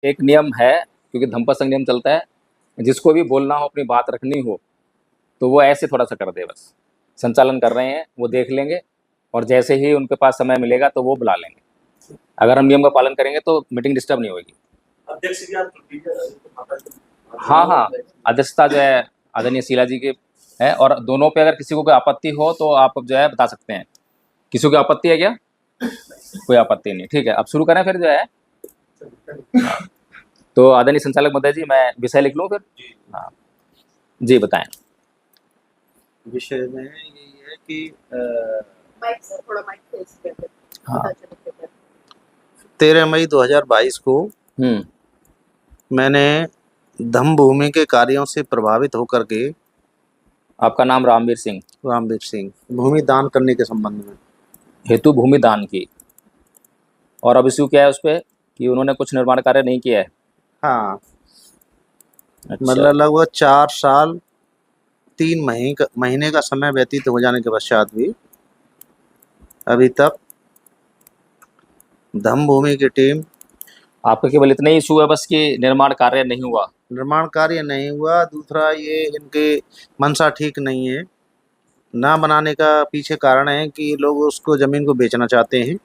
एक नियम है, क्योंकि धम्पा संघ नियम चलता है, जिसको भी बोलना हो, अपनी बात रखनी हो, तो वो ऐसे थोड़ा सा कर दे बस। संचालन कर रहे हैं, वो देख लेंगे और जैसे ही उनके पास समय मिलेगा तो वो बुला लेंगे। अगर हम नियम का पालन करेंगे तो मीटिंग डिस्टर्ब नहीं होगी। अध्यक्ष की हाँ हाँ, अध्यक्षता जो है आदरणीय शीला जी की है, और दोनों पे अगर किसी को कोई आपत्ति हो तो आप जो है बता सकते हैं। किसी को आपत्ति है क्या? कोई आपत्ति नहीं, ठीक है। अब शुरू करें फिर जो है। तो आदरणीय संचालक महोदय जी, मैं विषय लिख लूँ फिर? हाँ जी, बताएं। विषय में यही है कि हाँ 13 मई 2022 को मैंने धम्म भूमि के कार्यों से प्रभावित होकर के आपका नाम रामवीर सिंह भूमि दान करने के संबंध में हेतु भूमि दान की, और अब इश्यू क्या है उस पर कि उन्होंने कुछ निर्माण कार्य नहीं किया है। हाँ, अच्छा। मतलब लगभग 4 साल 3 महीने का समय व्यतीत हो जाने के पश्चात भी अभी तक धम्म भूमि की टीम, आपका केवल इतना ही इशू है बस कि निर्माण कार्य नहीं हुआ? निर्माण कार्य नहीं हुआ। दूसरा, ये इनके मनसा ठीक नहीं है। ना बनाने का पीछे कारण है कि लोग उसको जमीन को बेचना चाहते हैं,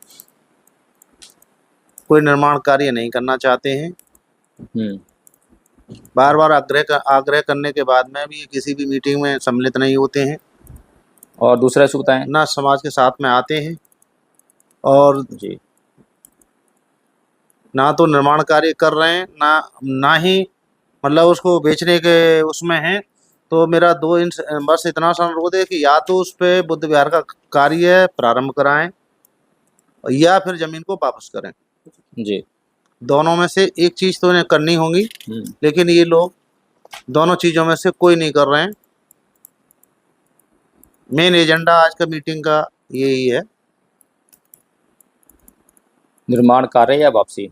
कोई निर्माण कार्य नहीं करना चाहते हैं। बार बार आग्रह करने के बाद में भी किसी भी मीटिंग में सम्मिलित नहीं होते हैं, और दूसरा इशू बताएं। ना समाज के साथ में आते हैं, और जी, ना तो निर्माण कार्य कर रहे हैं, ना ही मतलब उसको बेचने के उसमें हैं। तो मेरा बस इतना सा अनुरोध है कि या तो उस पे बुद्ध विहार का कार्य प्रारंभ कराएं या फिर जमीन को वापस करें। जी। दोनों में से एक चीज तो इन्हें करनी होगी, लेकिन ये लोग दोनों चीजों में से कोई नहीं कर रहे हैं। मेन एजेंडा आज का मीटिंग का यही है, निर्माण कार्य या वापसी?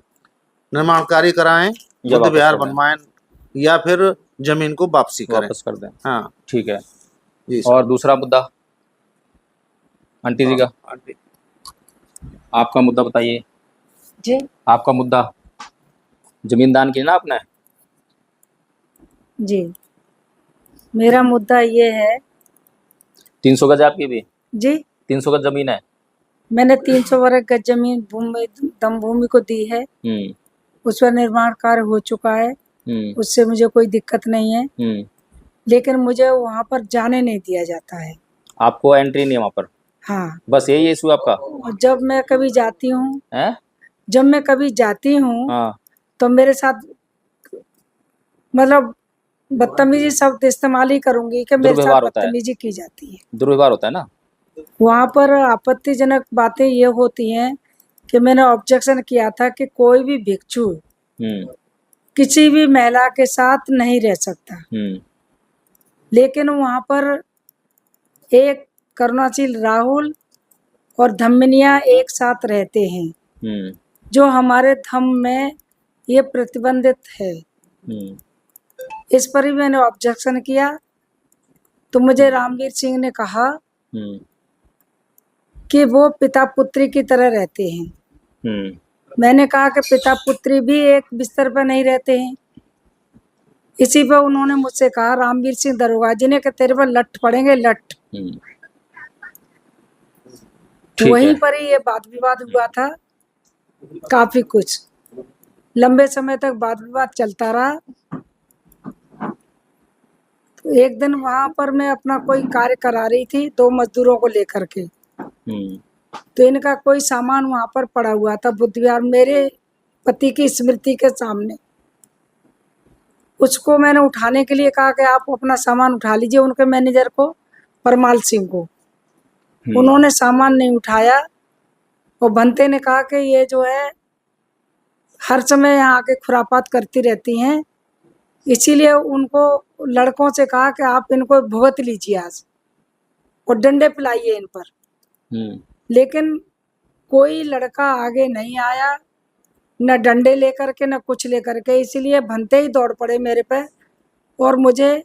निर्माण कार्य कराएं, बुद्ध विहार बनवाएं, या फिर जमीन को वापसी करें, वापस कर दें। हाँ, ठीक है जी। और दूसरा मुद्दा आंटी जी का? आंटी, आपका मुद्दा बताइए जी। आपका मुद्दा जमीन दान की ना आपने? जी, मेरा मुद्दा ये है। 300 गज आपकी भी? जी, 300 गज जमीन है। मैंने 300 वर्ग गज जमीन धम्म भूमि को दी है। उस पर निर्माण कार्य हो चुका है, उससे मुझे कोई दिक्कत नहीं है, लेकिन मुझे वहाँ पर जाने नहीं दिया जाता है। आपको एंट्री नहीं है वहाँ पर? हाँ, बस यही इशू आपका? और जब मैं कभी जाती हूँ हाँ। तो मेरे साथ मतलब बदतमीजी शब्द इस्तेमाल ही करूंगी कि मेरे साथ बदतमीजी की जाती है। दुर्व्यवहार होता है ना वहाँ पर। आपत्तिजनक बातें ये होती हैं कि मैंने ऑब्जेक्शन किया था कि कोई भी भिक्षु किसी भी महिला के साथ नहीं रह सकता, लेकिन वहाँ पर एक करुणाशील राहुल और धम्मिनिया एक साथ रहते हैं, जो हमारे धम्म में ये प्रतिबंधित है। इस पर ही मैंने ऑब्जेक्शन किया, तो मुझे रामवीर सिंह ने कहा कि वो पिता पुत्री की तरह रहते हैं। मैंने कहा कि पिता पुत्री भी एक बिस्तर पर नहीं रहते हैं। इसी पर उन्होंने मुझसे कहा, रामवीर सिंह दरोगा जी ने, कि तेरे पर लठ पड़ेंगे, लठ। वहीं पर ही ये वाद विवाद हुआ था। काफी कुछ लंबे समय तक वाद विवाद चलता रहा। तो एक दिन वहां पर मैं अपना कोई कार्य करा रही थी 2 मजदूरों को लेकर के, तो इनका कोई सामान वहां पर पड़ा हुआ था बुद्ध विहार मेरे पति की स्मृति के सामने। उसको मैंने उठाने के लिए कहा कि आप अपना सामान उठा लीजिए, उनके मैनेजर को, परमाल सिंह को। उन्होंने सामान नहीं उठाया, और भंते ने कहा कि ये जो है हर समय यहाँ आके खुरापात करती रहती हैं, इसीलिए उनको लड़कों से कहा कि आप इनको भुगत लीजिए आज और डंडे पिलाइए इन पर। लेकिन कोई लड़का आगे नहीं आया, न डंडे लेकर के न कुछ लेकर के, इसीलिए भंते ही दौड़ पड़े मेरे पे और मुझे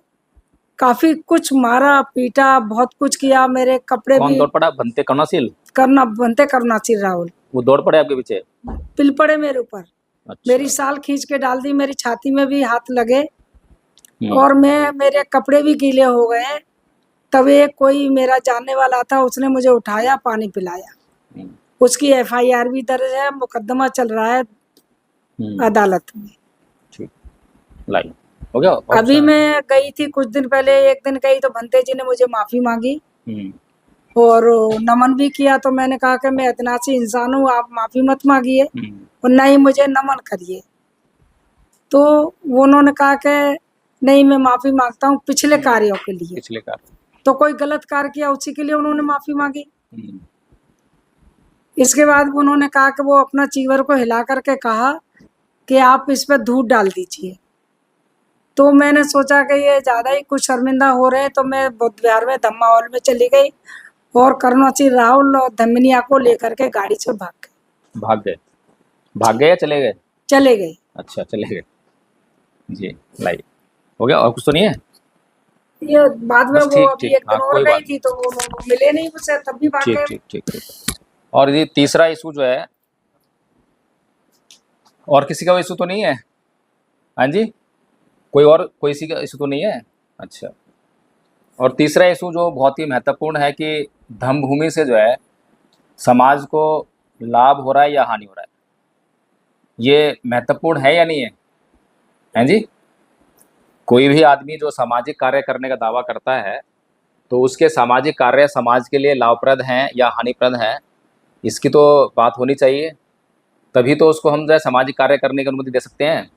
काफी कुछ मारा पीटा, बहुत कुछ किया। मेरे कपड़े कौन भी दौड़ पड़ा? भंते करुणाशील? भंते करुणाशील राहुल। वो दौड़ पड़े आपके पीछे? पिल पड़े मेरे ऊपर। अच्छा। मेरी शाल खींच के डाल दी, मेरी छाती में भी हाथ लगे हम्म, और मेरे कपड़े भी गीले हो गए। तब एक कोई मेरा जानने वाला था, उसने मुझे उठाया, पानी पिलाया। हम्म, उसकी FIR भी दर्ज है, मुकदमा चल रहा है अदालत में। ठीक, लाइए हो गया और अभी कुछ? मैं गई थी कुछ दिन पहले, एक दिन गई तो भंते जी ने मुझे माफी मांगी हम्म, और नमन भी किया। तो मैंने कहा कि मैं इतना सी इंसान हूँ, आप माफी मत मांगिए हम्म, और ना ही मुझे नमन करिए। तो वो उन्होंने कहा कि नहीं, मैं माफी मांगता हूँ पिछले कार्यों के लिए। पिछले कार। तो कोई गलत कार्य किया उसी के लिए उन्होंने माफी मांगी। हम्म, इसके बाद उन्होंने कहा कि वो अपना चीवर को हिला करके कहा कि आप इस पे दूध डाल दीजिए। तो मैंने सोचा कि ये ज्यादा ही कुछ शर्मिंदा हो रहे हैं, तो मैं बुद्ध विहार में धम्मा हॉल में चली गई और करुणाची राहुल और धमिनिया को लेकर के गाड़ी से भाग गए? भाग गए या चले गए? चले गए। अच्छा, चले गए जी। लाइए हो गया और कुछ तो नहीं है? ये बाद में बस वो ठीक अभी ठीक, एक दिन हाँ और कोई गई बात थी नहीं। तो वो मिले नहीं मुझसे, तब भी भाग ठीक गए। ठीक ठीक ठीक। और ये तीसरा इशू जो है, और किसी का इशू तो नहीं है? हाँ जी, कोई और कोई किसी का इशू तो नहीं है? अच्छा। और तीसरा इशू जो बहुत ही महत्वपूर्ण है कि धम्म भूमि से जो है समाज को लाभ हो रहा है या हानि हो रहा है, ये महत्वपूर्ण है या नहीं है? हैं जी, कोई भी आदमी जो सामाजिक कार्य करने का दावा करता है तो उसके सामाजिक कार्य समाज के लिए लाभप्रद हैं या हानिप्रद हैं, इसकी तो बात होनी चाहिए, तभी तो उसको हम जो है सामाजिक कार्य करने की अनुमति दे सकते हैं।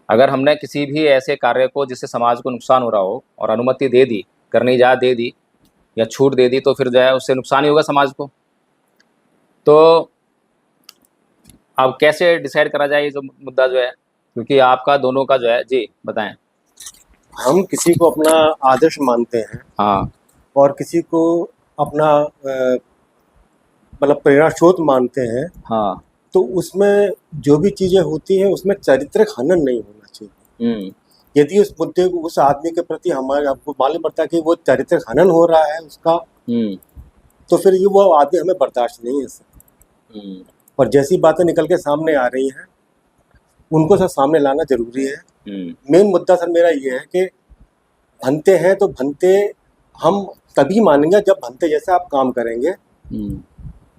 अगर हमने किसी भी ऐसे कार्य को जिससे समाज को नुकसान हो रहा हो और अनुमति दे दी, करने की इजाज़त दे दी या छूट दे दी, तो फिर जो है उससे नुकसान ही होगा समाज को। तो अब कैसे डिसाइड करा जाए ये जो मुद्दा जो है, क्योंकि आपका दोनों का जो है जी बताएं। हम किसी को अपना आदर्श मानते हैं हाँ, और किसी को अपना मतलब प्रेरणा स्रोत मानते हैं, हाँ, तो उसमें जो भी चीजें होती हैं उसमें चारित्रिक हनन नहीं होना चाहिए। यदि उस मुद्दे को उस आदमी के प्रति हमारे आपको मालूम पड़ता है कि वो चारित्रिक हनन हो रहा है उसका, तो फिर ये वो आदमी हमें बर्दाश्त नहीं है सर। और जैसी बातें निकल के सामने आ रही हैं उनको सर सामने लाना जरूरी है। मेन मुद्दा सर मेरा ये है कि भंते हैं तो भंते हम तभी मानेंगे जब भंते जैसा आप काम करेंगे।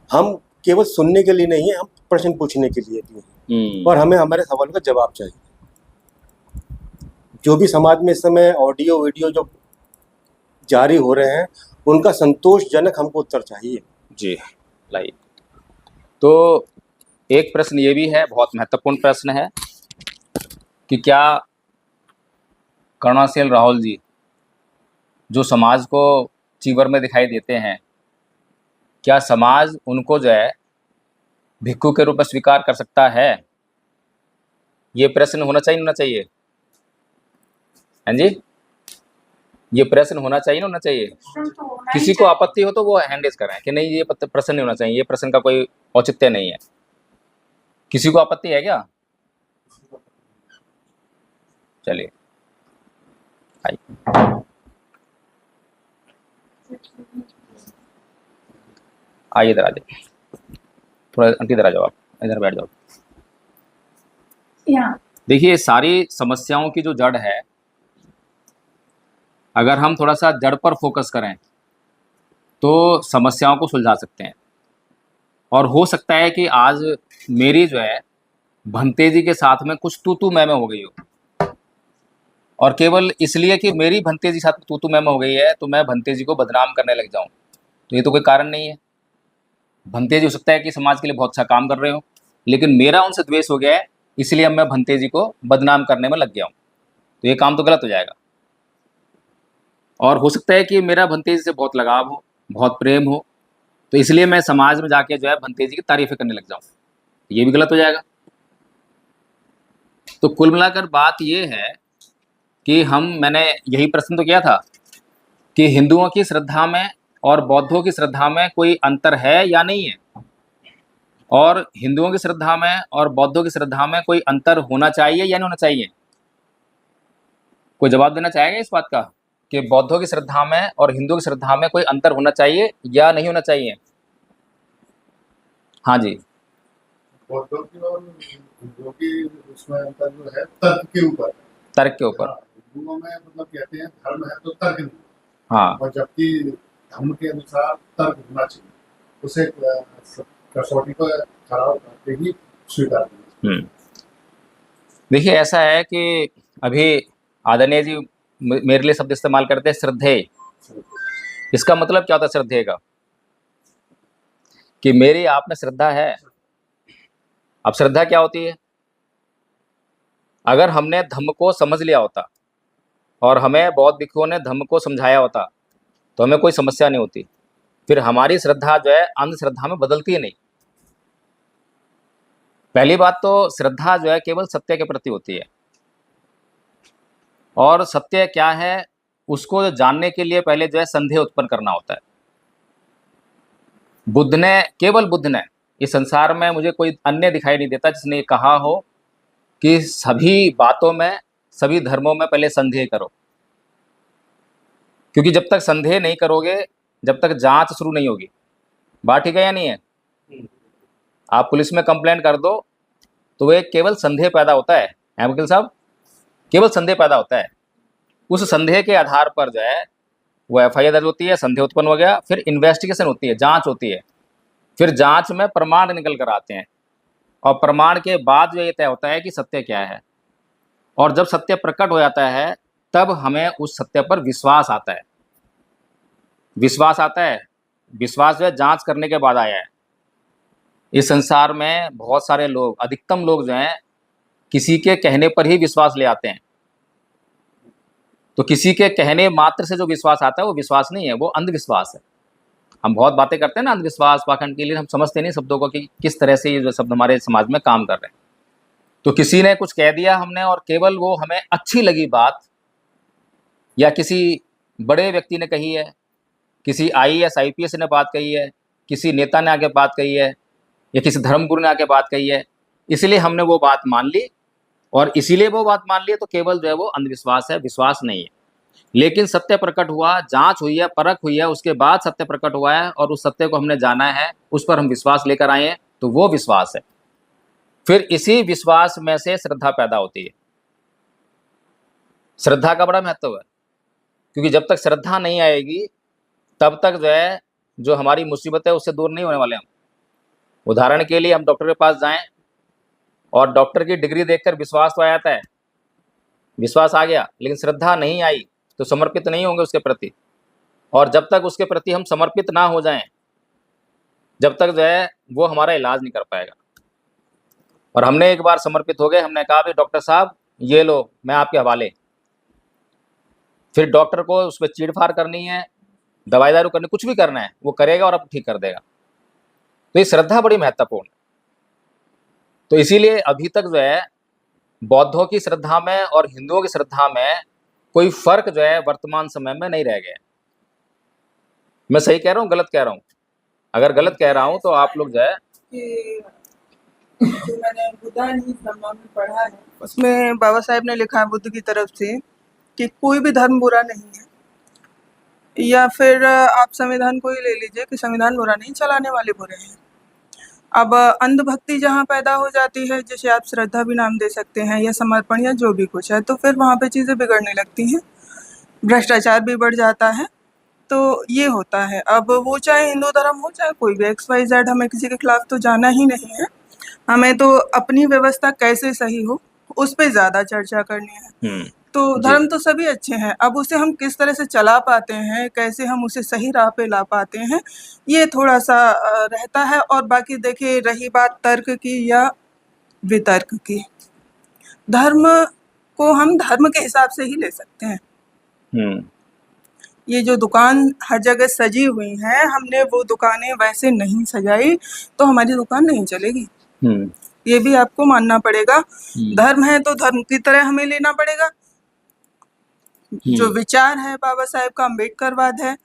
हम केवल सुनने के लिए नहीं है, हम प्रश्न पूछने के लिए भी हैं और हमें हमारे सवालों का जवाब चाहिए। जो भी समाज में इस समय ऑडियो वीडियो जो जारी हो रहे हैं उनका संतोषजनक हमको उत्तर चाहिए जी। लाइए, तो एक प्रश्न ये भी है, बहुत महत्वपूर्ण प्रश्न है कि क्या करुणाशील राहुल जी जो समाज को चीवर में दिखाई देते हैं, क्या समाज उनको जो है भिक्खु के रूप में स्वीकार कर सकता है? ये प्रश्न होना चाहिए, होना चाहिए? हाँ जी, ये प्रश्न होना चाहिए, होना चाहिए? किसी को आपत्ति हो तो वो हैंड रेज करें कि नहीं ये प्रश्न नहीं होना चाहिए, ये प्रश्न का कोई औचित्य नहीं है। किसी को आपत्ति है क्या? चलिए आइए, इधर आ जाओ, थोड़ा आंटी इधर आ जाओ, आप इधर बैठ जाओ। देखिए, सारी समस्याओं की जो जड़ है, अगर हम थोड़ा सा जड़ पर फोकस करें तो समस्याओं को सुलझा सकते हैं। और हो सकता है कि आज मेरी जो है भंते जी के साथ में कुछ तू मैं हो गई हो, और केवल इसलिए कि मेरी भंते जी के साथ तू मैं हो गई है तो मैं भंते जी को बदनाम करने लग जाऊं, तो ये तो कोई कारण नहीं है। भंते जी हो सकता है कि समाज के लिए बहुत अच्छा काम कर रहे हो, लेकिन मेरा उनसे द्वेष हो गया है, इसलिए अब मैं भंते जी को बदनाम करने में लग गया हूँ, तो ये काम तो गलत हो जाएगा। और हो सकता है कि मेरा भंते जी से बहुत लगाव हो, बहुत प्रेम हो, तो इसलिए मैं समाज में जाके जो है भंते जी की तारीफें करने लग जाऊं, ये भी गलत हो जाएगा। तो कुल मिलाकर बात ये है कि मैंने यही प्रश्न तो किया था कि हिंदुओं की श्रद्धा में और बौद्धों की श्रद्धा में कोई अंतर है या नहीं है, और हिंदुओं की श्रद्धा में और बौद्धों की श्रद्धा में कोई अंतर होना चाहिए या नहीं होना चाहिए? कोई जवाब देना चाहेगा इस बात का कि बौद्धों की श्रद्धा में और हिंदुओं की श्रद्धा में कोई अंतर होना चाहिए या नहीं होना चाहिए? हाँ जी। बौद्धों की और जो कि उसमें उनका जो है तर्क के ऊपर। तर्क के ऊपर। हाँ, हिंदुओं में मतलब कहते हैं धर्म है तो तर्क नहीं, हाँ। और जबकि धर्म के अनुसार तर्क होना चाहिए, उसे कसौटी पर खड़ा करके ही स्वीकार करना चाहिए। देखिए ऐसा है कि अभी आदरणीय जी मेरे लिए शब्द इस्तेमाल करते हैं श्रद्धेय। इसका मतलब क्या होता है श्रद्धेय का? कि मेरी आप में श्रद्धा है। अब श्रद्धा क्या होती है? अगर हमने धम्म को समझ लिया होता और हमें बौद्ध भिक्षुओं ने धम्म को समझाया होता तो हमें कोई समस्या नहीं होती। फिर हमारी श्रद्धा जो है अंधश्रद्धा में बदलती ही नहीं। पहली बात तो श्रद्धा जो है केवल सत्य के प्रति होती है, और सत्य क्या है उसको जानने के लिए पहले जो है संदेह उत्पन्न करना होता है। केवल बुद्ध ने इस संसार में मुझे कोई अन्य दिखाई नहीं देता जिसने ये कहा हो कि सभी बातों में, सभी धर्मों में पहले संदेह करो। क्योंकि जब तक संदेह नहीं करोगे, जब तक जांच शुरू नहीं होगी, बात ठीक है या नहीं है? आप पुलिस में कंप्लेंट कर दो तो वो एक केवल संदेह पैदा होता है वकील साहब, केवल संदेह पैदा होता है। उस संदेह के आधार पर जो है वो एफआईआर दर्ज होती है, संदेह उत्पन्न हो गया, फिर इन्वेस्टिगेशन होती है, जांच होती है, फिर जांच में प्रमाण निकल कर आते हैं, और प्रमाण के बाद जो ये तय होता है कि सत्य क्या है। और जब सत्य प्रकट हो जाता है तब हमें उस सत्य पर विश्वास आता है। विश्वास आता है, विश्वास जो है जांच करने के बाद आया है। इस संसार में बहुत सारे लोग, अधिकतम लोग जो हैं किसी के कहने पर ही विश्वास ले आते हैं। तो किसी के कहने मात्र से जो विश्वास आता है वो विश्वास नहीं है, वो अंधविश्वास है। हम बहुत बातें करते हैं ना अंधविश्वास पाखंड के लिए, हम समझते नहीं शब्दों को कि किस तरह से ये जो शब्द हमारे समाज में काम कर रहे हैं। तो किसी ने कुछ कह दिया हमने, और केवल वो हमें अच्छी लगी बात, या किसी बड़े व्यक्ति ने कही है, किसी IAS IPS ने बात कही है, किसी नेता ने आके बात कही है, या किसी धर्मगुरु ने आके बात कही है, इसलिए हमने वो बात मान ली, और इसीलिए वो बात मान ली, तो केवल जो है वो अंधविश्वास है, विश्वास नहीं है। लेकिन सत्य प्रकट हुआ, जांच हुई है, परख हुई है, उसके बाद सत्य प्रकट हुआ है और उस सत्य को हमने जाना है, उस पर हम विश्वास लेकर आए हैं, तो वो विश्वास है। फिर इसी विश्वास में से श्रद्धा पैदा होती है। श्रद्धा का बड़ा महत्व है, क्योंकि जब तक श्रद्धा नहीं आएगी तब तक जो है जो हमारी मुसीबत है उससे दूर नहीं होने वाले हम। उदाहरण के लिए हम डॉक्टर के पास जाएं और डॉक्टर की डिग्री देखकर विश्वास तो आ जाता है, विश्वास आ गया, लेकिन श्रद्धा नहीं आई तो समर्पित नहीं होंगे उसके प्रति। और जब तक उसके प्रति हम समर्पित ना हो जाएं, जब तक जो है वो हमारा इलाज नहीं कर पाएगा। और हमने एक बार समर्पित हो गए, हमने कहा भाई डॉक्टर साहब ये लो, मैं आपके हवाले। फिर डॉक्टर को उस पर चीड़-फाड़ करनी है, दवाई दारू करनी, कुछ भी करना है वो करेगा और अब ठीक कर देगा। तो ये श्रद्धा बड़ी महत्वपूर्ण है। तो इसीलिए अभी तक जो है बौद्धों की श्रद्धा में और हिंदुओं की श्रद्धा में कोई फर्क जो है वर्तमान समय में नहीं रह गया। मैं सही कह रहा हूँ, गलत कह रहा हूँ? अगर गलत कह रहा हूँ तो आप लोग जो है जो मैंने बुद्धायन धम्मा में पढ़ा है, उसमें बाबा साहेब ने लिखा है बुद्ध की तरफ से कि कोई भी धर्म बुरा नहीं है। या फिर आप संविधान को ही ले लीजिए कि संविधान बुरा नहीं, चलाने वाले बुरे हैं। अब अंधभक्ति जहाँ पैदा हो जाती है, जैसे आप श्रद्धा भी नाम दे सकते हैं, या समर्पण, या जो भी कुछ है, तो फिर वहाँ पे चीज़ें बिगड़ने लगती हैं, भ्रष्टाचार भी बढ़ जाता है। तो ये होता है। अब वो चाहे हिंदू धर्म हो, चाहे कोई भी XYZ, हमें किसी के खिलाफ तो जाना ही नहीं है। हमें तो अपनी व्यवस्था कैसे सही हो उस पे ज़्यादा चर्चा करनी है। तो धर्म तो सभी अच्छे हैं, अब उसे हम किस तरह से चला पाते हैं, कैसे हम उसे सही राह पे ला पाते हैं, ये थोड़ा सा रहता है। और बाकी देखिए, रही बात तर्क की या वितर्क की, धर्म को हम धर्म के हिसाब से ही ले सकते हैं। ये जो दुकान हर जगह सजी हुई हैं, हमने वो दुकानें वैसे नहीं सजाई तो हमारी दुकान नहीं चलेगी। ये भी आपको मानना पड़ेगा। धर्म है तो धर्म की तरह हमें लेना पड़ेगा। जो विचार है बाबा साहेब का, अम्बेडकरवाद है,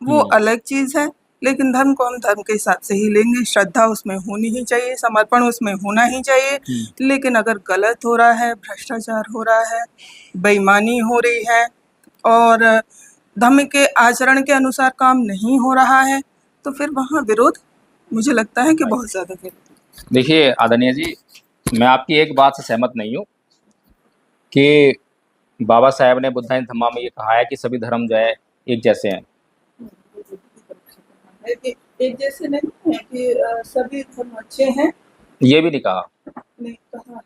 वो अलग चीज है, लेकिन धर्म को हम धर्म के हिसाब से ही लेंगे। श्रद्धा उसमें होनी ही चाहिए, समर्पण उसमें होना ही चाहिए। लेकिन अगर गलत हो रहा है, भ्रष्टाचार हो रहा है, बेईमानी हो रही है और धर्म के आचरण के अनुसार काम नहीं हो रहा है, तो फिर वहाँ विरोध मुझे लगता है कि बहुत ज्यादा विरोध। देखिए आदरणीय जी, मैं आपकी एक बात से सहमत नहीं हूँ कि बाबा साहेब ने बुद्धाइन धम्मा में ये कहा है कि सभी धर्म जो है एक जैसे हैं। एक जैसे नहीं है कि सभी धर्म अच्छे हैं, ये भी नहीं कहा। नहीं कहा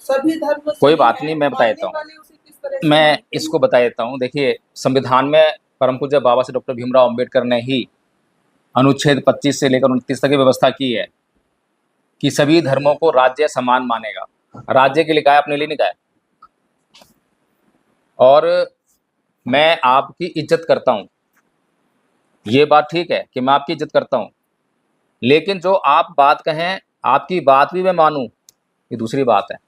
सभी धर्म कोई सही बात हैं, नहीं, मैं बता देता मानने हूँ। वाले उसे किस तरह से मैं मानते हैं? इसको बता देता हूँ। देखिए, संविधान में परम पूज्य बाबा साहब डॉक्टर भीमराव अंबेडकर ने ही अनुच्छेद 25 से लेकर 29 तक की व्यवस्था की है कि सभी धर्मों को राज्य समान मानेगा। राज्य के लिए कहा है, अपने लिए नहीं कहा है। और मैं आपकी इज्जत करता हूँ, ये बात ठीक है कि मैं आपकी इज्जत करता हूँ, लेकिन जो आप बात कहें, आपकी बात भी मैं मानूं, ये दूसरी बात है।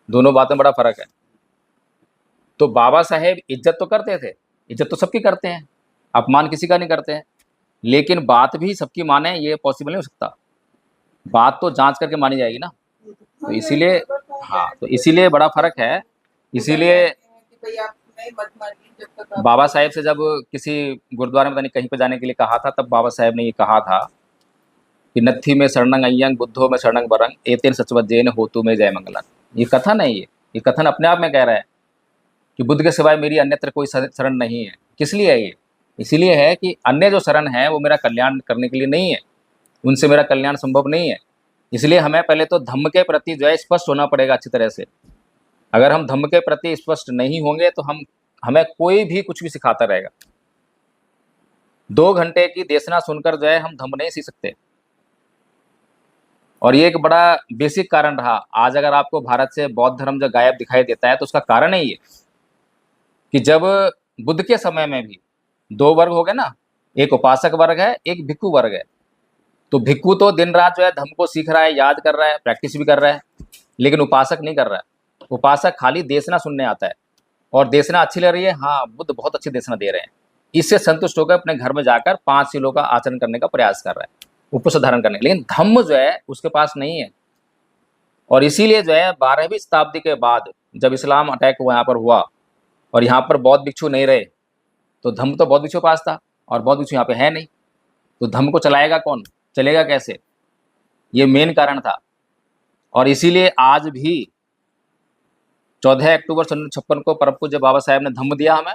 दोनों बातें बड़ा फर्क है। तो बाबा साहेब इज्जत तो करते थे, इज्जत तो सबकी करते हैं, अपमान किसी का नहीं करते हैं, लेकिन बात भी सबकी माने ये पॉसिबल नहीं हो सकता। बात तो जांच करके मानी जाएगी ना। तो इसीलिए तो इसीलिए बड़ा फर्क है। इसीलिए कि भाई आप नहीं मत मानिए जब तक आप बाबा साहेब से जब किसी गुरुद्वारे में पता नहीं कहीं पे जाने के लिए कहा था, तब बाबा साहेब ने ये कहा था कि नत्थी में शरणंग अय्यंग बुद्धो में शरणंग बरंग एतेन सचवज्जैन होतु में जय मंगलम। ये कथन है, ये कथन अपने आप में कह रहा है कि बुद्ध के सिवाय मेरी अन्यत्र कोई शरण नहीं है। किस लिए है ये? इसीलिए है कि अन्य जो शरण है वो मेरा कल्याण करने के लिए नहीं है, उनसे मेरा कल्याण संभव नहीं है। इसलिए हमें पहले तो धम्म के प्रति जो है स्पष्ट होना पड़ेगा अच्छी तरह से। अगर हम धम्म के प्रति स्पष्ट नहीं होंगे तो हमें कोई भी कुछ भी सिखाता रहेगा। 2 घंटे की देशना सुनकर जो है हम धम्म नहीं सीख सकते। और ये एक बड़ा बेसिक कारण रहा। आज अगर आपको भारत से बौद्ध धर्म जो गायब दिखाई देता है तो उसका कारण है ये कि जब बुद्ध के समय में भी 2 वर्ग हो गए ना, एक उपासक वर्ग है, एक भिक्खु वर्ग है। तो भिक्खु तो दिन रात जो है धम्म को सीख रहा है, याद कर रहा है, प्रैक्टिस भी कर रहा है, लेकिन उपासक नहीं कर रहा है। उपासक खाली देशना सुनने आता है और देशना अच्छी लग रही है, हाँ बुद्ध बहुत अच्छी देशना दे रहे हैं, इससे संतुष्ट होकर अपने घर में जाकर 5 शीलों का आचरण करने का प्रयास कर रहा है, उपवास धारण करने, लेकिन धम्म जो है उसके पास नहीं है। और इसीलिए जो है 12वीं शताब्दी के बाद जब इस्लाम अटैक यहाँ पर हुआ और यहाँ पर बौद्ध भिक्षु नहीं रहे, तो धम्म तो बौद्ध भिक्षु के पास था और बौद्ध भिक्षु यहाँ पे है नहीं, तो धम्म को चलाएगा कौन, चलेगा कैसे? ये मेन कारण था। और इसीलिए आज भी 14 अक्टूबर 1956 को परम पूज्य बाबा साहेब ने धम्म दिया हमें।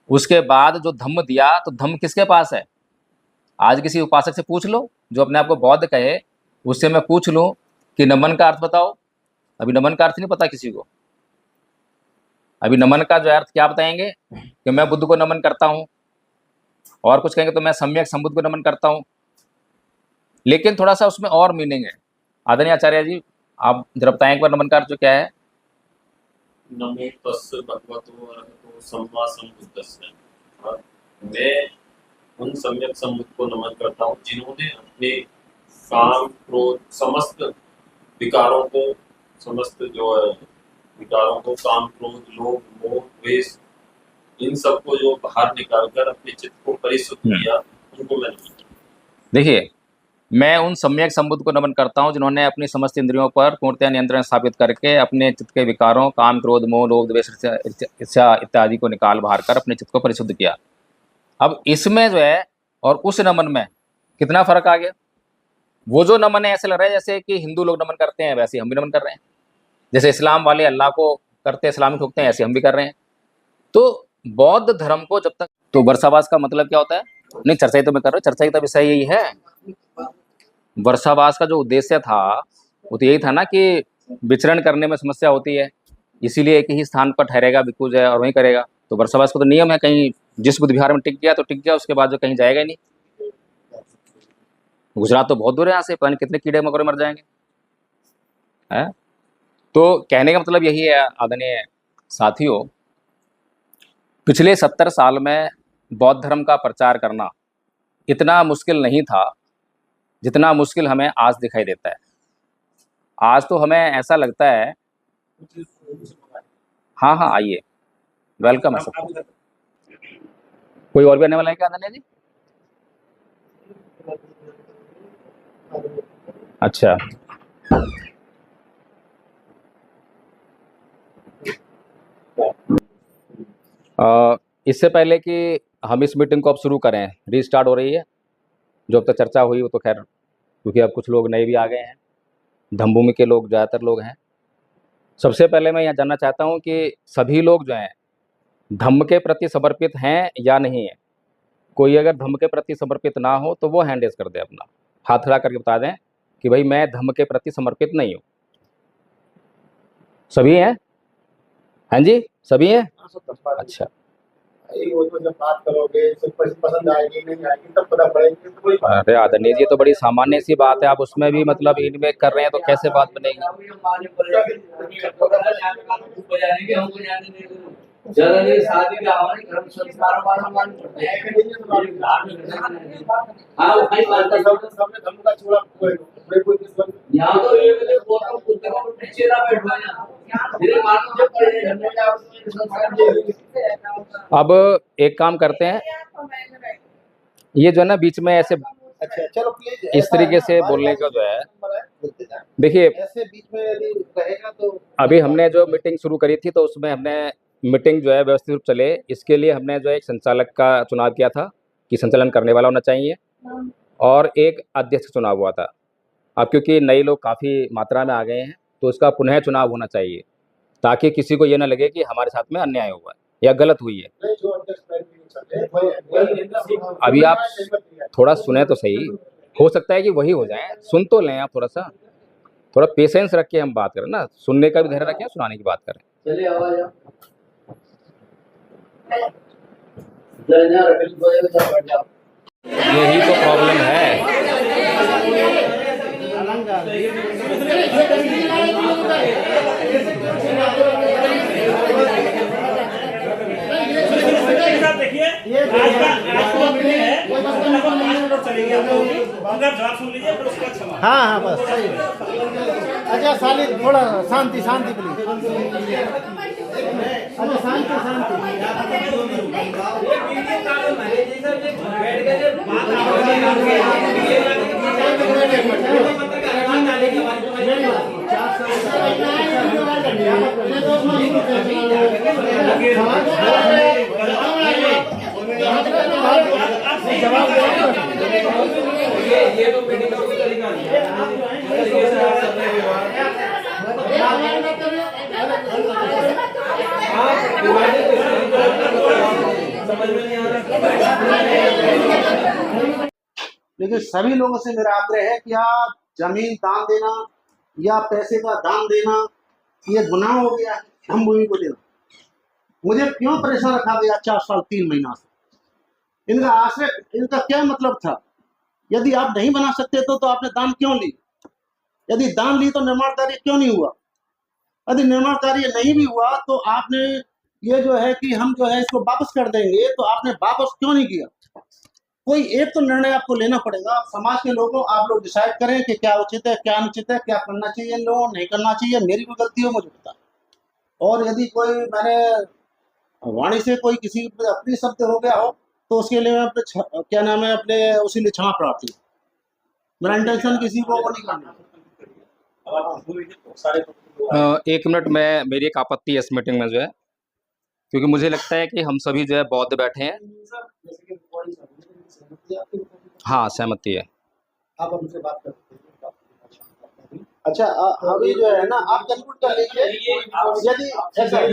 उसके बाद जो धम्म दिया, तो धम्म किसके पास है? आज किसी उपासक से पूछ लो जो अपने आप को बौद्ध कहे, उससे मैं पूछ लूँ कि नमन का अर्थ बताओ, अभी नमन का अर्थ नहीं पता किसी को। अभी नमन का जो अर्थ क्या बताएंगे कि मैं बुद्ध को नमन करता हूँ, और कुछ कहेंगे तो मैं सम्यक संबुद्ध को नमन करता हूँ, लेकिन थोड़ा सा उसमें और मीनिंग है। आदरणीय आचार्य जी, आप जरा बताएं एक बार नमन का अर्थ जो क्या है? नमो तस्य भगवतो अरहतो सम्मा सम्बुद्धस्य। और मैं उन सम्यक संबुद्ध को नमन करता हूँ जिन्होंने अपने काम क्रोध समस्त विकारों को, समस्त जो है विकारों को, काम क्रोध लोभ मोह द्वेष, इन सबको जो बाहर निकाल कर अपने चित्त को परिशुद्ध किया, उनको मैं नमन करता हूँ। देखिए, मैं उन सम्यक संबुद्ध को नमन करता हूँ जिन्होंने अपनी समस्त इंद्रियों पर पूर्णतः नियंत्रण स्थापित करके अपने चित्त के विकारों काम क्रोध मोह लोभ द्वेष इच्छा इत्यादि को निकाल बाहर कर अपने चित्त को परिशुद्ध किया। अब इसमें जो है और उस नमन में कितना फर्क आ गया। वो जो नमन है ऐसे लग रहा है जैसे कि हिंदू लोग नमन करते हैं, वैसे हम भी नमन कर रहे हैं। जैसे इस्लाम वाले अल्लाह को करते हैं, इस्लामी ठोकते हैं, ऐसे हम भी कर रहे हैं। तो बौद्ध धर्म को जब तक, तो वर्षावास का मतलब क्या होता है? नहीं, चर्चा ही तो मैं कर रहा हूँ, चर्चा का विषय यही है। वर्षावास का जो उद्देश्य था वो तो यही था ना कि विचरण करने में समस्या होती है, इसीलिए एक ही स्थान पर ठहरेगा भिक्खु जो है और वहीं करेगा। तो वर्षावास का तो नियम है, कहीं जिस बुद्ध विहार में टिक गया तो टिक गया, उसके बाद जो कहीं जाएगा ही नहीं। गुजरात तो बहुत दूर है यहाँ से, पता नहीं कितने कीड़े मकोड़े मर जाएंगे है। तो कहने का मतलब यही है आदरणीय साथियों, पिछले 70 साल में बौद्ध धर्म का प्रचार करना इतना मुश्किल नहीं था जितना मुश्किल हमें आज दिखाई देता है। आज तो हमें ऐसा लगता है, हाँ हाँ आइए, वेलकम है सब। कोई और भी आने वाला है क्या आदरणीय जी? अच्छा, इससे पहले कि हम इस मीटिंग को अब शुरू करें, रीस्टार्ट हो रही है। जो अब तक चर्चा हुई वो तो खैर, क्योंकि अब कुछ लोग नए भी आ गए हैं, धम्मभूमि के लोग ज़्यादातर लोग हैं। सबसे पहले मैं यह जानना चाहता हूँ कि सभी लोग जो हैं धम्म के प्रति समर्पित हैं या नहीं है। कोई अगर धम्म के प्रति समर्पित ना हो तो वो हैंड रेज कर दे, अपना हाथ खड़ा करके बता दें कि भाई मैं धम्म के प्रति समर्पित नहीं हूँ। सभी हैं? हाँ जी, सभी हैं। अच्छा, जब बात करोगे पसंद आएगी नहीं आएगी तब पता पड़ेगी। तो कोई अरे आदरणीय जी, ये तो बड़ी सामान्य सी बात है, आप उसमें भी मतलब इनमें कर रहे हैं तो कैसे बात बनेगी? जनरली शादी का हमारे धर्म संस्कार वाला मान करते हैं। हाँ, वो कई बात है। सबने धर्म का छोड़ा यहाँ तो ये बोले गौतम बुद्ध का पीछे ना बैठो यहाँ। मेरे मानो जब पढ़े धर्म का उसमें संस्कार दे। अब एक काम करते हैं, ये जो है ना बीच में ऐसे अच्छा चलो प्लीज इस तरीके से बोलने का जो है, देखिए ऐसे बीच में यदि रहेगा तो अभी हमने जो मीटिंग शुरू करी थी तो उसमें हमने मीटिंग जो है व्यवस्थित रूप चले, इसके लिए हमने जो है एक संचालक का चुनाव किया था कि संचालन करने वाला होना चाहिए, और एक अध्यक्ष चुनाव हुआ था। अब क्योंकि नए लोग काफ़ी मात्रा में आ गए हैं तो उसका पुनः चुनाव होना चाहिए, ताकि किसी को ये ना लगे कि हमारे साथ में अन्याय हुआ है या गलत हुई है। अभी आप थोड़ा सुने तो सही, हो सकता है कि वही हो जाए, सुन तो लें आप। थोड़ा पेशेंस रख के हम बात करें ना, सुनने का भी धैर्य रखें, सुनाने की बात करें। चलिए आवाज आओ। जय जय रखेल बोले तो बैठ जाओ। यही तो प्रॉब्लम है। देखिए आज का मीटिंग है, लगभग 5 मिनट चलेगी। आप लोग जवाब सुन लीजिए फिर उसके बाद क्षमा। हाँ बस सही है। अच्छा साली थोड़ा शांति प्लीज। अच्छा शांति ये तो मीटिंग का कोई तरीका नहीं है। समझ में नहीं आ रहा। लेकिन सभी लोगों से मेरा आग्रह है कि आप जमीन दान देना या पैसे का दान देना ये गुनाह हो गया है धम्मभूमि को देना। मुझे क्यों परेशान रखा गया 4 साल 3 महीना से? इनका आश्रय, इनका क्या मतलब था? यदि आप नहीं बना सकते तो आपने दान क्यों ली? यदि दान ली तो निर्माण कार्य क्यों नहीं हुआ? यदि निर्माण कार्य नहीं भी हुआ तो आपने ये जो है कि हम जो है इसको वापस कर देंगे, तो आपने वापस क्यों नहीं किया? कोई एक तो निर्णय आपको लेना पड़ेगा। आप समाज के लोगों, आप लोग डिसाइड करें कि क्या उचित है, क्या अनुचित है, क्या करना चाहिए इन लोगों, नहीं करना चाहिए। मेरी कोई गलती हो मुझे पता, और यदि कोई मैंने वाणी से कोई किसी अपनी शब्द हो गया हो तो उसके लिए मैं अपने क्या नाम है अपने उसी लिए क्षमा प्रार्थी। मेरा इंटेंशन किसी को नहीं करना। एक मिनट में, मेरी एक आपत्ति है इस मीटिंग में जो है, क्योंकि मुझे लगता है कि हम सभी जो है बौद्ध बैठे हैं। हाँ, सहमति है। आप हमसे बात करते हैं। अच्छा अब ये जो है ना आप कंक्लूड कर लीजिए। यदि ऐसा ये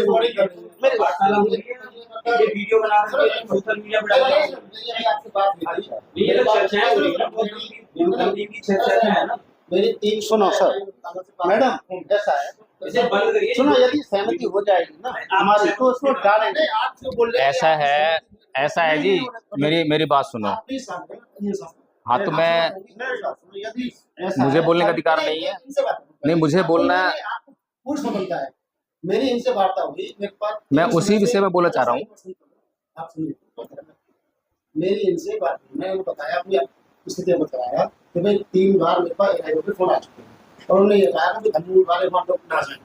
वीडियो बना करके सोशल मीडिया पर डालना आपसे बात ये तो चर्चाएं हो रही है की चर्चा है ना। मेरी 3 सुनो सर, मैडम ऐसा है, इसे बंद करिए। सुनो यदि सहमति हो जाएगी ना हमारी तो उसको डालेंगे। ऐसा है जी, मेरी बात सुनो। हाँ तो मैं, मुझे बोलने का अधिकार नहीं है। नहीं, मुझे बोलना है। पुरुष बनता है। मेरी इनसे वार्ता हुई, मेरे पास मैं उसी विषय में बोलना चाह रहा हूँ। आप सुनिए, मेरी इनसे बात हुई, मैंने उनको बताया अपनी स्थिति बताया कि भाई 3 बार मेरे पास एआईओ पे फोन आ चुके हैं और उन्होंने ये कहा कि धर्मभूमि वाले वहाँ लोग ना जाए,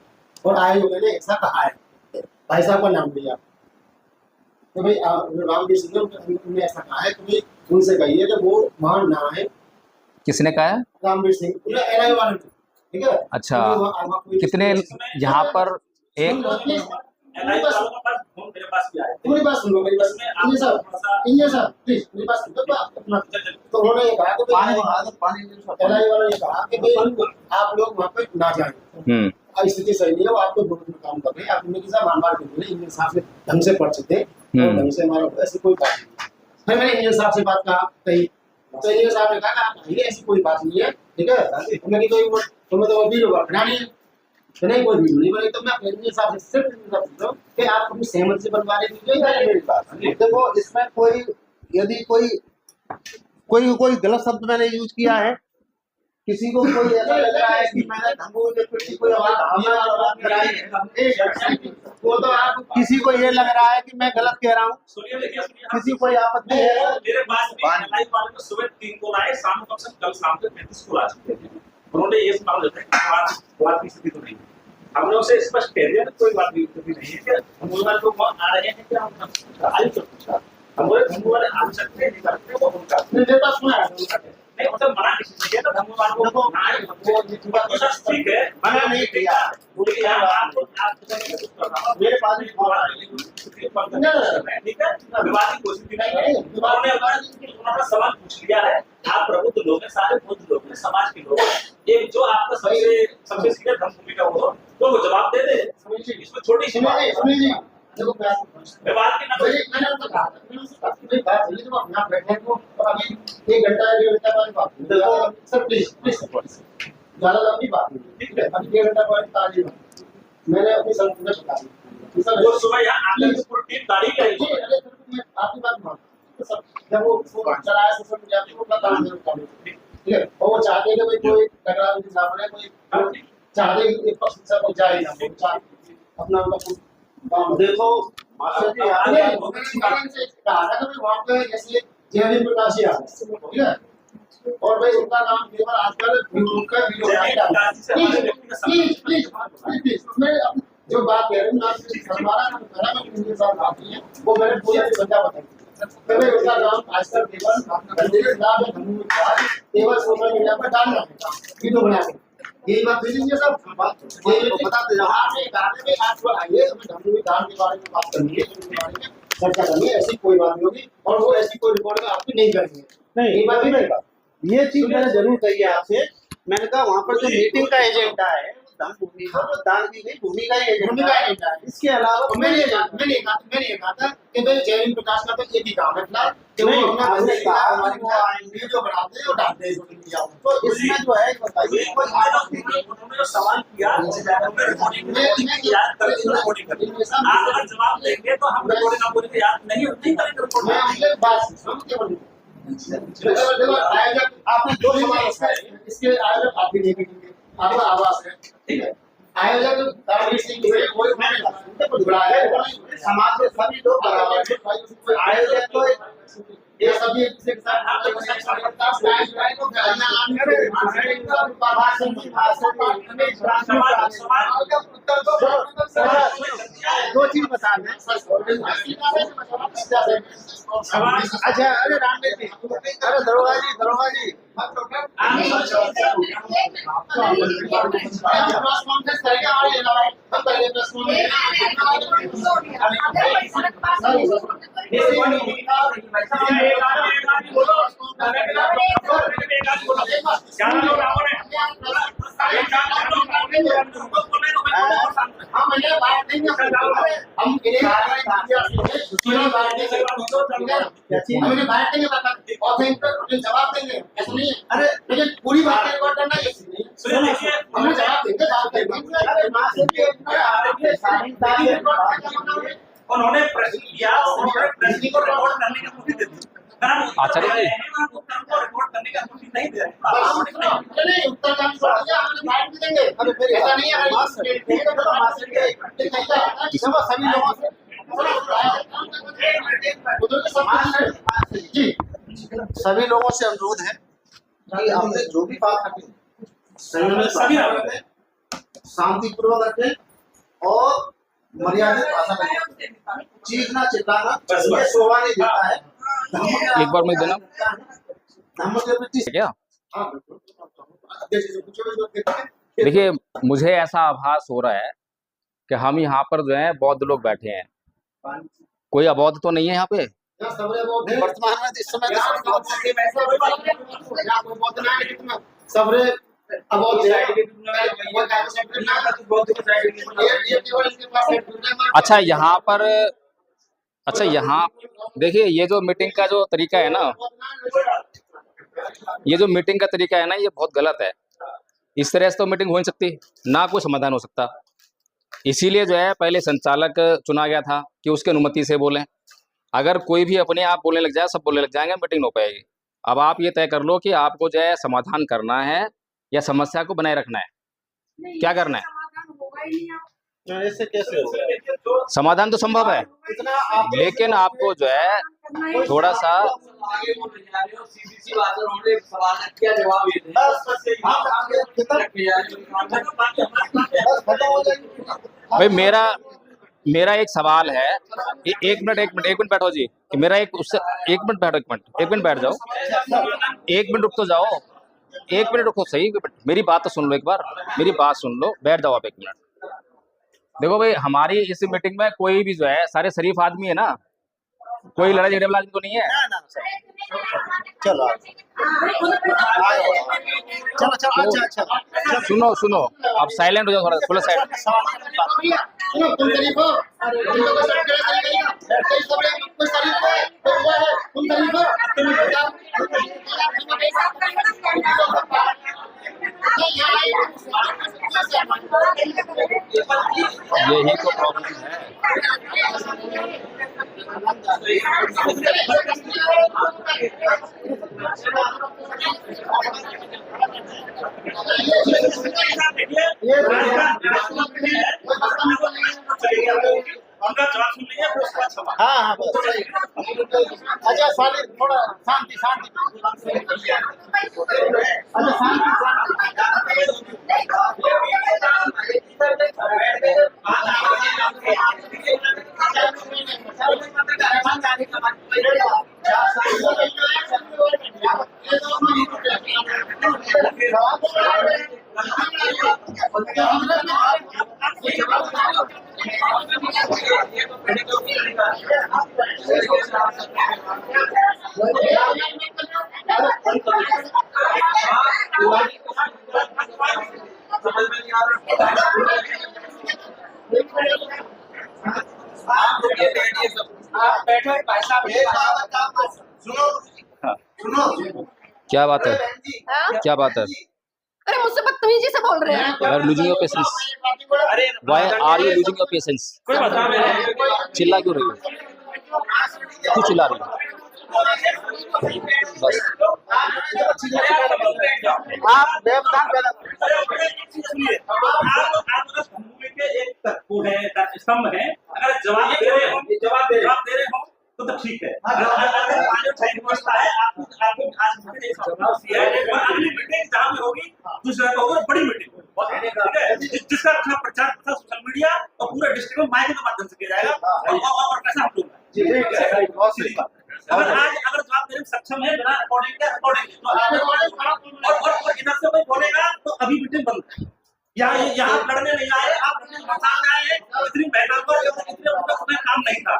और आयोग ने ऐसा कहा है। भाई साहब का नाम लिया तो भाई रामवीर सिंह ने ऐसा कहा है कि भाई उनसे कहिए कि वो वहाँ ना आए। किसने कहा है? रामवीर सिंह एआईओ वाले, ठीक है। अच्छा, कितने यहाँ पर एक मेरे पास भी आए थे। मेरी बात सुन लो, मेरी बात इंजीनियर साहब प्लीज मेरी बात सुन लो। अपना तो उन्होंने ये कहा कि एलआई वाला ये कहा कि भाई आप लोग वहाँ पे ना जाएं, स्थिति सही नहीं है, वो आपको ग्रुप में काम कर रहे हैं, आप उन्हें किसी मान के बोले इंजीनियर साहब से ढंग से पढ़ सकते और ढंग से हमारा ऐसी कोई बात नहीं। फिर मैंने इंजीनियर साहब से बात कहा कही, तो इंजीनियर साहब ने कहा आप आइए, ऐसी कोई बात नहीं है, ठीक है। मैं कोई तुम्हें तो वीडियो बनाना नहीं है, तो नहीं कोई वीडियो नहीं बनी, तो मैं अपने इंजीनियर साहब से सिर्फ पूछ रहा हूँ कि आप अपनी सहमति से बनवा रहे वीडियो या मेरी बात। देखो इसमें कोई यदि कोई गलत शब्द मैंने यूज किया है, किसी को कोई ऐसा लग रहा है कि मैंने धम्मू के प्रति कोई भावना कराई है, वो तो आप किसी को ये लग रहा है कि मैं गलत कह रहा हूँ, किसी कोई आपत्ति है। मेरे पास भी वाले तो सुबह 3 को आए, शाम को कल शाम तक 35 को आ चुके थे। उन्होंने ये सवाल रखा कि बात की स्थिति तो नहीं है। हम लोग से स्पष्ट कह दिया कोई बात नहीं है कि हम लोग आ रहे हैं कि हम आई तो हम वाले आ सकते हैं, नहीं करते वो उनका मेरे पास सुना है नहीं, मतलब मना किसी ने किया, तो धर्मवाद को ना वो ठीक है, मना नहीं किया, बोले यार आपको मेरे पास भी ठीक है, विवाद की कोशिश नहीं है। उन्होंने सवाल पूछ लिया है, आप प्रबुद्ध लोग हैं, सारे बुद्ध लोग हैं, समाज के लोग हैं, एक जो आपका सबसे सीनियर धर्मभूमि का हो तो वो जवाब दे दे, इसमें छोटी सी बात देखो विवाद की ना मैंने उनको कहा था, मैंने उससे बात की, बात हुई तो वो अपना बैठे को और अभी 1 घंटा 1.5 घंटा बाद बात हुई। देखो सर प्लीज ज्यादा लंबी बात नहीं, ठीक है, अभी 1.5 घंटा बाद ताजी बात मैंने अपनी संपूर्ण बता दी सर। वो सुबह यहाँ आने की पूरी टीम तारीख है, मैं आपकी बात मानता हूं सर। जब वो चलाया सोशल मीडिया पे, वो अपना काम जरूर कर रहे, ठीक है, और वो चाहते हैं कि भाई कोई टकराव के सामने कोई चाहते एक पक्ष से कोई जाए ना, वो चाहते अपना उनका देखो मास्टर जी मैंने इनसे कहा था कि वहाँ पे जैसे जयवीर प्रकाश आ ठीक है, और भाई उनका नाम केवल आजकल उनका वीडियो बनाई डाला। प्लीज प्लीज प्लीज मैं जो बात कह रही हूँ हमारा मेरे साथ बात नहीं है, वो मैंने पूरी वजह बताई। भाई उनका नाम आजकल केवल सोशल मीडिया पर डालना है, वीडियो बना के यही बात दीजिए सब ये बताते जाओ। आपने कहा कि आज को आइए हमें धर्मभूमि दान के बारे में बात करनी है, इसके बारे में चर्चा करनी है, ऐसी कोई बात नहीं होगी और वो ऐसी कोई रिकॉर्ड में आपकी नहीं करेंगे। नहीं ये बात भी नहीं बात, ये चीज मैंने जरूर कही है आपसे। मैंने कहा वहाँ पर जो मीटिंग का एजेंडा है धर्मभूमि का, दान की गई भूमि का एजेंडा है, इसके अलावा मैंने ये कहा था कि भाई जयवीर प्रकाश का तो एक ही काम है फिलहाल कि वो अपना वीडियो बनाते हैं और डालते हैं सोशल मीडिया पर। तो इसमें जो है बताइए उन्होंने जो सवाल किया आप अगर जवाब देंगे तो हम रिकॉर्डिंग ना बोले याद नहीं करेंगे। मैं अगले बात आपने 2 सवाल इसके आयोजक आप भी नहीं करेंगे, आपका आवास है, ठीक है, आयोजक कोई समाज के सभी लोग बराबर हैं। आयोजक तो ये सभी एक साथ दो चीज बता दें। अच्छा अरे रामदेव जी, अरे दरोगा जी जवाब देंगे, ऐसा नहीं है। अरे लेकिन पूरी बात रिकॉर्ड करना है, हमने जवाब देंगे, उन्होंने प्रश्न किया, उन्होंने प्रश्न को रिकॉर्ड करने की अनुमति दे दी। आचार्य जी उत्तर को रिकॉर्ड करने की अनुमति नहीं दे नहीं उत्तर का हम देंगे, ऐसा नहीं है। सभी लोगों से अनुरोध है कि हमने जो भी बात रखी सभी रखें, शांतिपूर्वक रखें और मर्यादित भाषा में चीखना चिल्लाना ये शोभा नहीं देता है। एक बार मैं देना धर्म के प्रति क्या देखिए, मुझे ऐसा आभास हो रहा है कि हम यहाँ पर जो है बौद्ध लोग बैठे हैं कोई अबोध तो नहीं है यहाँ पे? यहाँ सबरे बहुत है। वर्तमान में इस समय यहाँ कोई बहुत ना है, लेकिन सबरे अबोध है। ये केवल इसके पास है। अच्छा यहाँ देखिए, ये जो मीटिंग का जो तरीका है ना, ये बहुत गलत है। इस तरह से तो मीटिंग हो नहीं सकती, ना कोई समाधान हो सकता। इसीलिए जो है पहले संचालक चुना गया था कि उसकी अनुमति से बोलें। अगर कोई भी अपने आप बोलने लग जाए, सब बोलने लग जाएंगे, मीटिंग हो पाएगी। अब आप ये तय कर लो कि आपको जो है समाधान करना है या समस्या को बनाए रखना है, क्या करना है? ऐसे कैसे होगा? समाधान तो संभव है, लेकिन आपको जो है थोड़ा सा सीधी बात है, उन्होंने एक सवाल किया, जवाब ये थे। भाई मेरा एक सवाल है। एक मिनट बैठो जी। मेरा एक मिनट बैठ जाओ। एक मिनट रुक तो जाओ, एक मिनट रुको सही। मेरी बात तो सुन लो, एक बार मेरी बात सुन लो, बैठ जाओ आप एक मिनट। देखो भाई, हमारी इस मीटिंग में कोई भी जो है, सारे शरीफ आदमी है ना, कोई लड़ाई झगड़े वाला आदमी तो नहीं है। चलो अच्छा सुनो, आप साइलेंट हो जाओ, थोड़ा साइड। सुनो, तुम शरीफ हो, यही तो प्रॉब्लम है। उनका जवाब सुन लीजिए, फिर उसके बाद सवाल। हाँ अच्छा साली थोड़ा शांति क्या बात है? क्या बात है? अरे मुझसे बदतमीजी से बोल रहे हैं। You are losing your patience. Why are you losing your patience? चिल्ला क्यों रही हो? क्यों चिल्ला रही हो? बस आप व्यवधान पहले सुनिए, आप भूमि के एक तत्व है, स्तंभ है। अगर जवाब दे रहे हो तो ठीक है। व्यवस्था है, आपको खास अगली मीटिंग जहाँ भी होगी, दूसरा होगी बड़ी मीटिंग, जिसका अपना प्रचार सोशल मीडिया और पूरे डिस्ट्रिक्ट में माइक के माध्यम से किया जाएगा। और कैसा हम लोग अगर जवाब देने में सक्षम है बिना रिकॉर्डिंग के, और इधर से कोई बोलेगा तो अभी मीटिंग बंद है। यहाँ लड़ने नहीं आए, आप आए, इतनी महंगा पर इतने उनका समय काम नहीं था।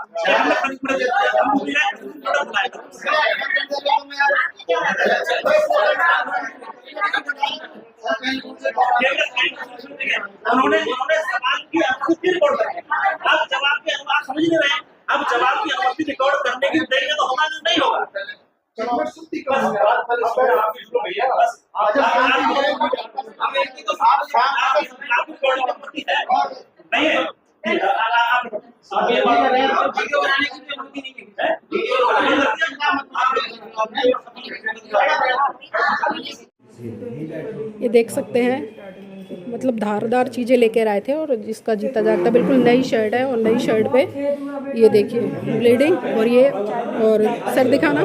उन्होंने सवाल की अनुमति रिकॉर्ड करनी, अब जवाब की अनुमति समझ नहीं रहे। अब जवाब की अनुमति रिकॉर्ड करने की देंगे तो होगा नहीं होगा। नहीं है ये देख सकते हैं, मतलब धारदार चीज़ें लेकर आए थे और जिसका जीता जागता बिल्कुल नई शर्ट है और नई शर्ट पे ये देखिए ब्लीडिंग और ये और सर दिखाना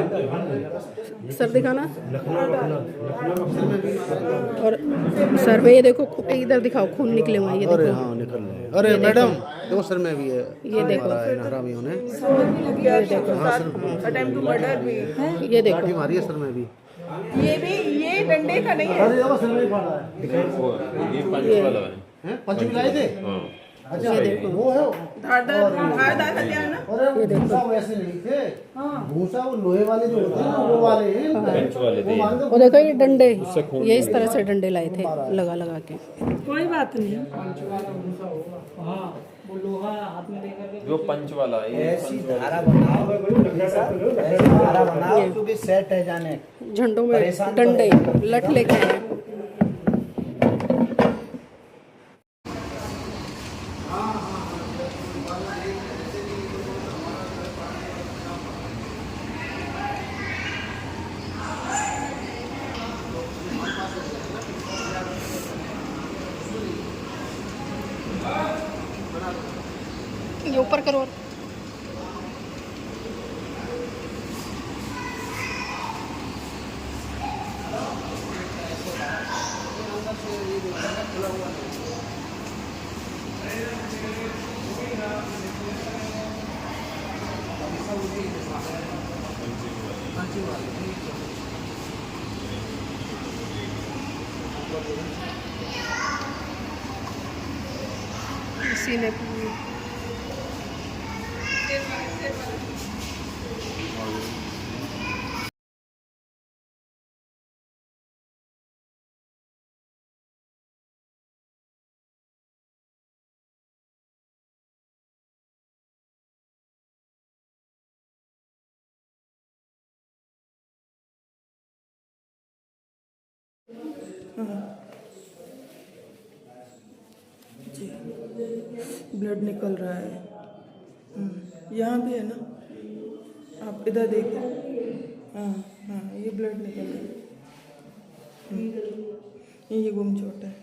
और सर में ये देखो इधर दिखाओ खून निकले हुए हैं। ये देखो, हाँ निकल रहे। अरे मैडम देखो सर में भी है, ये देखो हरामियों ने अटेम्प्ट टू मर्डर भी है। ये देखो मारी है सर में भी। ये भी ये डंडे का नहीं है। अरे देखो सर में पड़ रहा है। पंच मिलाए थे ये देखो वो है धारदार हथियार ना। और भूसा वैसे नहीं थे, भूसा वो लोहे वाले जो होते हैं ना वो वाले हैं, वो मान दो और देखो ये डंडे, ये इस तरह से डंडे लाए थे लगा लगा के। कोई बात नहीं। जो पंच वाला है, ऐसी धारा बनाओ, ऐसी धारा बनाओ क्योंकि सेट है जाने। झंडों में डंडे लठ लेके आए। ये ऊपर करो। इसी ने जी ब्लड निकल रहा है। यहाँ भी है ना, आप इधर देखिए। हाँ हाँ, ये ब्लड निकल रहा है। ये गुम चोट है।